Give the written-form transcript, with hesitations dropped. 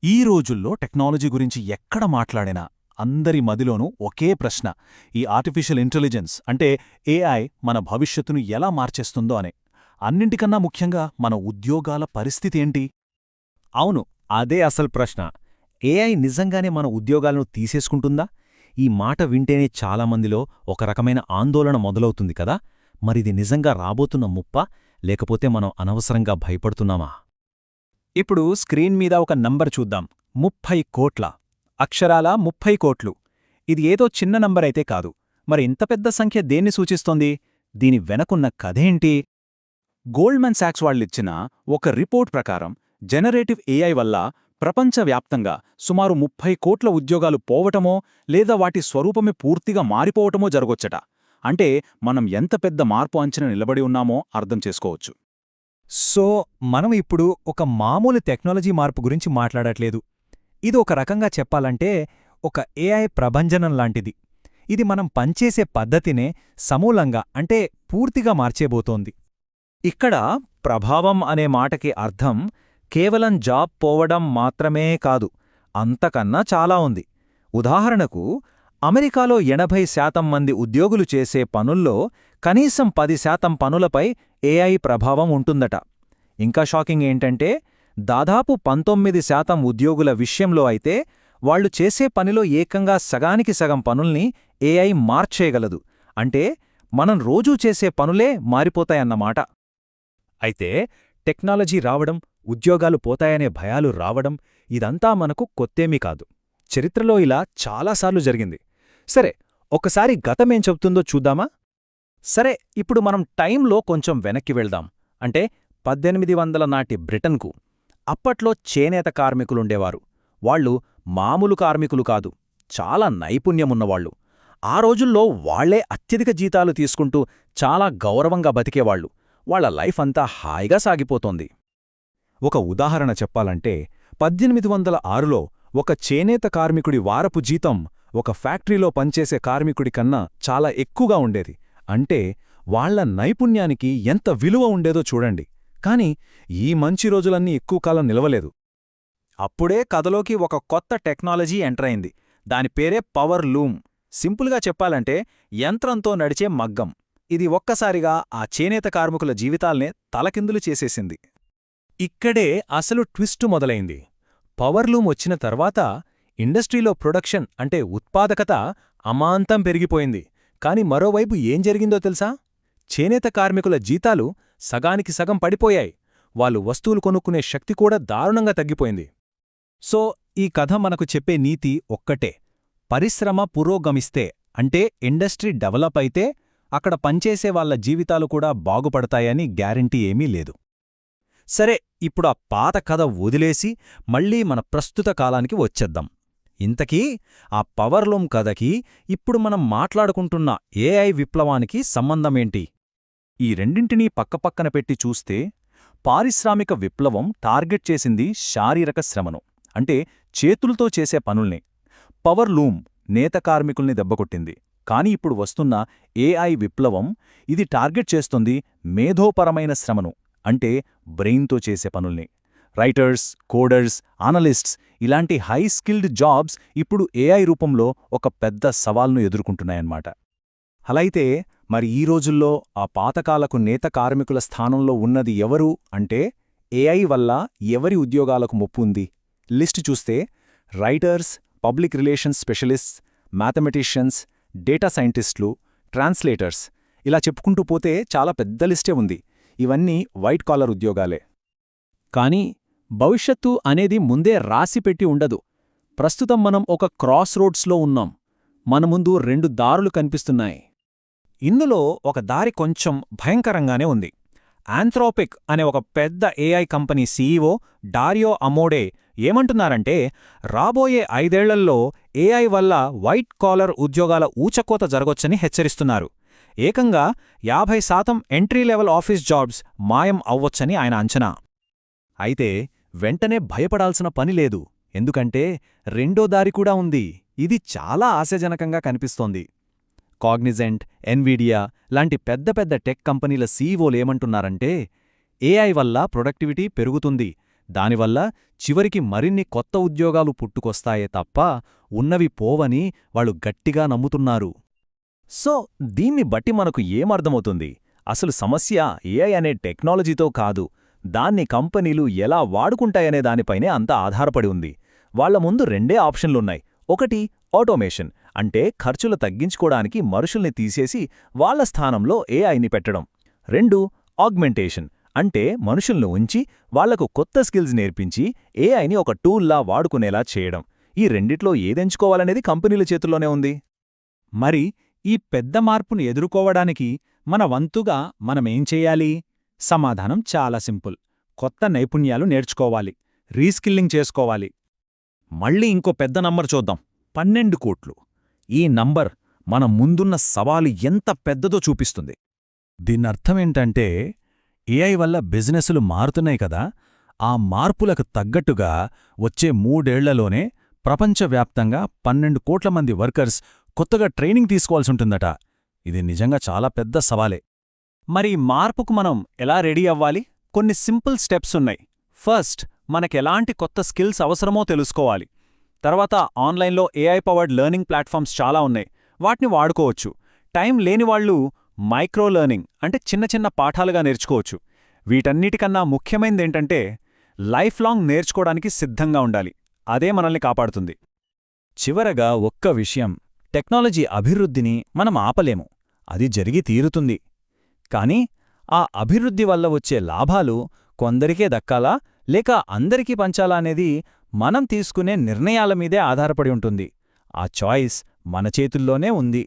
ఈ రోజుల్లో టెక్నాలజీ గురించి ఎక్కడ మాట్లాడినా అందరి మదిలోనూ ఒకే ప్రశ్న, ఈ ఆర్టిఫిషియల్ ఇంటెలిజెన్స్ అంటే ఏఐ మన భవిష్యత్తును ఎలా మార్చేస్తుందో అనే. అన్నింటికన్నా ముఖ్యంగా మన ఉద్యోగాల పరిస్థితేంటి? అవును, అదే అసలు ప్రశ్న. ఏఐ నిజంగానే మన ఉద్యోగాలను తీసేసుకుంటుందా? ఈ మాట వింటేనే చాలామందిలో ఒక రకమైన ఆందోళన మొదలవుతుంది కదా. మరిది నిజంగా రాబోతున్న ముప్పా, లేకపోతే మనం అనవసరంగా భయపడుతున్నామా? ఇప్పుడు స్క్రీన్ మీద ఒక నంబర్ చూద్దాం. 30 కోట్ల. అక్షరాలా 30 కోట్లు. ఇది ఏదో చిన్న నంబరైతే కాదు. మరి ఇంత పెద్ద సంఖ్య దేన్ని సూచిస్తోంది? దీని వెనకున్న కథేంటి? గోల్డ్మన్ సాక్స్ వాళ్ళిచ్చిన ఒక రిపోర్ట్ ప్రకారం జనరేటివ్ ఏఐ వల్ల ప్రపంచవ్యాప్తంగా సుమారు 30 కోట్ల ఉద్యోగాలు పోవటమో లేదా వాటి స్వరూపమే పూర్తిగా మారిపోవటమో జరగొచ్చట. అంటే మనం ఎంత పెద్ద మార్పు అంచనా నిలబడి ఉన్నామో అర్థం చేసుకోవచ్చు. సో మనం ఇప్పుడు ఒక మామూలు టెక్నాలజీ మార్పు గురించి మాట్లాడట్లేదు. ఇది ఒక రకంగా చెప్పాలంటే ఒక ఏఐ ప్రభంజనం లాంటిది. ఇది మనం పనిచేసే పద్ధతినే సమూలంగా అంటే పూర్తిగా మార్చేబోతోంది. ఇక్కడ ప్రభావం అనే మాటకి అర్థం కేవలం జాబ్ పోవడం మాత్రమే కాదు, అంతకన్నా చాలా ఉంది. ఉదాహరణకు అమెరికాలో 80% మంది ఉద్యోగులు చేసే పనుల్లో కనీసం 10% పనులపై ఏఐ ప్రభావం ఉంటుందట. ఇంకా షాకింగ్ ఏంటంటే దాదాపు 19% ఉద్యోగుల విషయంలో అయితే వాళ్లు చేసే పనిలో ఏకంగా సగానికి సగం పనుల్ని ఏఐ మార్చేయగలదు. అంటే మనం రోజూ చేసే పనులే మారిపోతాయన్నమాట. అయితే టెక్నాలజీ రావడం, ఉద్యోగాలు పోతాయనే భయాలు రావడం ఇదంతా మనకు కొత్తేమీ కాదు. చరిత్రలో ఇలా చాలాసార్లు జరిగింది. సరే, ఒకసారి గతమేం చెప్తుందో చూద్దామా? సరే, ఇప్పుడు మనం టైంలో కొంచెం వెనక్కి వెళ్దాం. అంటే 1800 నాటి బ్రిటన్కు. అప్పట్లో చేనేత కార్మికులుండేవారు. వాళ్లు మామూలు కార్మికులు కాదు, చాలా నైపుణ్యమున్నవాళ్లు. ఆ రోజుల్లో వాళ్లే అత్యధిక జీతాలు తీసుకుంటూ చాలా గౌరవంగా బతికేవాళ్లు. వాళ్ల లైఫ్ అంతా హాయిగా సాగిపోతోంది. ఒక ఉదాహరణ చెప్పాలంటే 1806లో ఒక చేనేత కార్మికుడి వారపు జీతం ఒక ఫ్యాక్టరీలో పనిచేసే కార్మికుడి కన్నా చాలా ఎక్కువగా ఉండేది. అంటే వాళ్ల నైపుణ్యానికి ఎంత విలువ ఉండేదో చూడండి. కాని ఈ మంచి రోజులన్నీ ఎక్కువ కాలం నిలవలేదు. అప్పుడే కథలోకి ఒక కొత్త టెక్నాలజీ ఎంటరైంది. దాని పేరే పవర్ లూమ్. సింపుల్గా చెప్పాలంటే యంత్రంతో నడిచే మగ్గం. ఇది ఒక్కసారిగా ఆ చేనేత కార్మికుల జీవితాల్నే తలకిందులు చేసేసింది. ఇక్కడే అసలు ట్విస్టు మొదలైంది. పవర్లూమ్ వచ్చిన తర్వాత ఇండస్ట్రీలో ప్రొడక్షన్ అంటే ఉత్పాదకత అమాంతం పెరిగిపోయింది. కాని మరోవైపు ఏం జరిగిందో తెలుసా? చేనేత కార్మికుల జీతాలు సగానికి సగం పడిపోయాయి. వాళ్ళు వస్తువులు కొనుక్కునే శక్తి కూడా దారుణంగా తగ్గిపోయింది. సో ఈ కథ మనకు చెప్పే నీతి ఒక్కటే: పరిశ్రమ పురోగమిస్తే అంటే ఇండస్ట్రీ డెవలప్ అయితే అక్కడ పనిచేసే వాళ్ల జీవితాలు కూడా బాగుపడతాయని గ్యారంటీ ఏమీ లేదు. సరే, ఇప్పుడు ఆ పాత కథ వదిలేసి మళ్లీ మన ప్రస్తుత కాలానికి వచ్చేద్దాం. ఇంతకీ ఆ పవర్లూమ్ కథకి ఇప్పుడు మనం మాట్లాడుకుంటున్న ఏఐ విప్లవానికి సంబంధమేంటి? ఈ రెండింటినీ పక్కపక్కన పెట్టి చూస్తే పారిశ్రామిక విప్లవం టార్గెట్ చేసింది శారీరక శ్రమను, అంటే చేతులతో చేసే పనుల్ని. పవర్లూమ్ నేత కార్మికుల్ని దెబ్బకొట్టింది. కాని ఇప్పుడు వస్తున్న ఏఐ విప్లవం ఇది టార్గెట్ చేస్తుంది మేధోపరమైన శ్రమను, అంటే బ్రెయిన్తో చేసే పనుల్ని. రైటర్స్, కోడర్స్, అనలిస్ట్స్ ఇలాంటి హై స్కిల్డ్ జాబ్స్ ఇప్పుడు ఏఐ రూపంలో ఒక పెద్ద సవాల్ను ఎదుర్కొంటున్నాయన్నమాట. అలాయితే మరి ఈ రోజుల్లో ఆ పాతకాలకు నేత కార్మికుల స్థానంలో ఉన్నది ఎవరు అంటే ఏఐ వల్ల ఎవరి ఉద్యోగాలకు ముప్పు ఉంది? లిస్టు చూస్తే writers, public relations specialists, mathematicians, data సైంటిస్టులు, ట్రాన్స్లేటర్స్ ఇలా చెప్పుకుంటూ పోతే చాలా పెద్ద లిస్టే ఉంది. ఇవన్నీ వైట్ కాలర్ ఉద్యోగాలే. కానీ భవిష్యత్తు అనేది ముందే రాసిపెట్టి ఉండదు. ప్రస్తుతం మనం ఒక క్రాస్ రోడ్స్లో ఉన్నాం. మన ముందు 2 దారులు కనిపిస్తున్నాయి. ఇందులో ఒక దారి కొంచెం భయంకరంగానే ఉంది. ఆంథ్రోపిక్ అనే ఒక పెద్ద ఏఐ కంపెనీ సీఈఓ డారియో అమోడే ఏమంటున్నారంటే రాబోయే 5 ఏళ్లలో ఏఐ వల్ల వైట్ కాలర్ ఉద్యోగాల ఊచకోత జరగొచ్చని హెచ్చరిస్తున్నారు. ఏకంగా 50% ఎంట్రీ లెవెల్ ఆఫీస్ జాబ్స్ మాయం అవ్వొచ్చని ఆయన అంచనా. అయితే వెంటనే భయపడాల్సిన పనిలేదు, ఎందుకంటే రెండో దారి కూడా ఉంది. ఇది చాలా ఆశాజనకంగా కనిపిస్తోంది. కాగ్నిజెంట్, ఎన్విడియా లాంటి పెద్ద పెద్ద టెక్ కంపెనీల సీఈఓలేమంటున్నారంటే ఏఐ వల్ల ప్రొడక్టివిటీ పెరుగుతుంది, దానివల్ల చివరికి మరిన్ని కొత్త ఉద్యోగాలు పుట్టుకొస్తాయే తప్ప ఉన్నవి పోవని వాళ్ళు గట్టిగా నమ్ముతున్నారు. సో దీన్ని బట్టి మనకు ఏమర్థమవుతుంది? అసలు సమస్య ఏఐ అనే టెక్నాలజీతో కాదు, దాన్ని కంపెనీలు ఎలా వాడుకుంటాయనే దానిపైనే అంతా ఆధారపడి ఉంది. వాళ్ల ముందు రెండే ఆప్షన్లున్నాయి. ఒకటి ఆటోమేషన్, అంటే ఖర్చులు తగ్గించుకోవడానికి మనుషుల్ని తీసేసి వాళ్ల స్థానంలో ఏఐని పెట్టడం. 2 ఆగ్మెంటేషన్, అంటే మనుషుల్ని ఉంచి వాళ్లకు కొత్త స్కిల్స్ నేర్పించి ఏఐని ఒక టూల్లా వాడుకునేలా చేయడం. ఈ రెండిట్లో ఏదెంచుకోవాలనేది కంపెనీల చేతుల్లోనే ఉంది. మరి ఈ పెద్ద మార్పును ఎదుర్కోవడానికి మన వంతుగా మనమేం చెయ్యాలి? సమాధానం చాలా సింపుల్. కొత్త నైపుణ్యాలు నేర్చుకోవాలి, రీస్కిల్లింగ్ చేసుకోవాలి. మళ్ళీ ఇంకో పెద్ద నంబర్ చూద్దాం, 12 కోట్లు. ఈ నంబర్ మన ముందున్న సవాలు ఎంత పెద్దదో చూపిస్తుంది. దీనర్థమేంటంటే ఏఐ వల్ల బిజినెస్లు మారుతున్నాయి కదా, ఆ మార్పులకు తగ్గట్టుగా వచ్చే 3 ఏళ్లలోనే ప్రపంచవ్యాప్తంగా 12 కోట్ల మంది వర్కర్స్ కొత్తగా ట్రైనింగ్ తీసుకోవాల్సుంటుందట. ఇది నిజంగా చాలా పెద్ద సవాలే. మరి మార్పుకు మనం ఎలా రెడీ అవ్వాలి? కొన్ని సింపుల్ స్టెప్స్ ఉన్నాయి. ఫస్ట్, మనకెలాంటి కొత్త స్కిల్స్ అవసరమో తెలుసుకోవాలి. తర్వాత ఆన్లైన్లో ఏఐ పవర్డ్ లెర్నింగ్ ప్లాట్ఫామ్స్ చాలా ఉన్నాయి, వాటిని వాడుకోవచ్చు. టైం లేనివాళ్లు మైక్రో లెర్నింగ్, అంటే చిన్న చిన్న పాఠాలుగా నేర్చుకోవచ్చు. వీటన్నిటికన్నా ముఖ్యమైనదేంటంటే లైఫ్ లాంగ్ నేర్చుకోవడానికి సిద్ధంగా ఉండాలి. అదే మనల్ని కాపాడుతుంది. చివరగా ఒక్క విషయం, టెక్నాలజీ అభివృద్ధిని మనం ఆపలేము, అది జరిగి తీరుతుంది. కాని ఆ అభివృద్ధి వల్ల వచ్చే లాభాలు కొందరికే దక్కాలా లేక అందరికీ పంచాలా అనేది మనం తీసుకునే నిర్ణయాల మీదే ఆధారపడి ఉంటుంది. ఆ చాయిస్ మన చేతుల్లోనే ఉంది.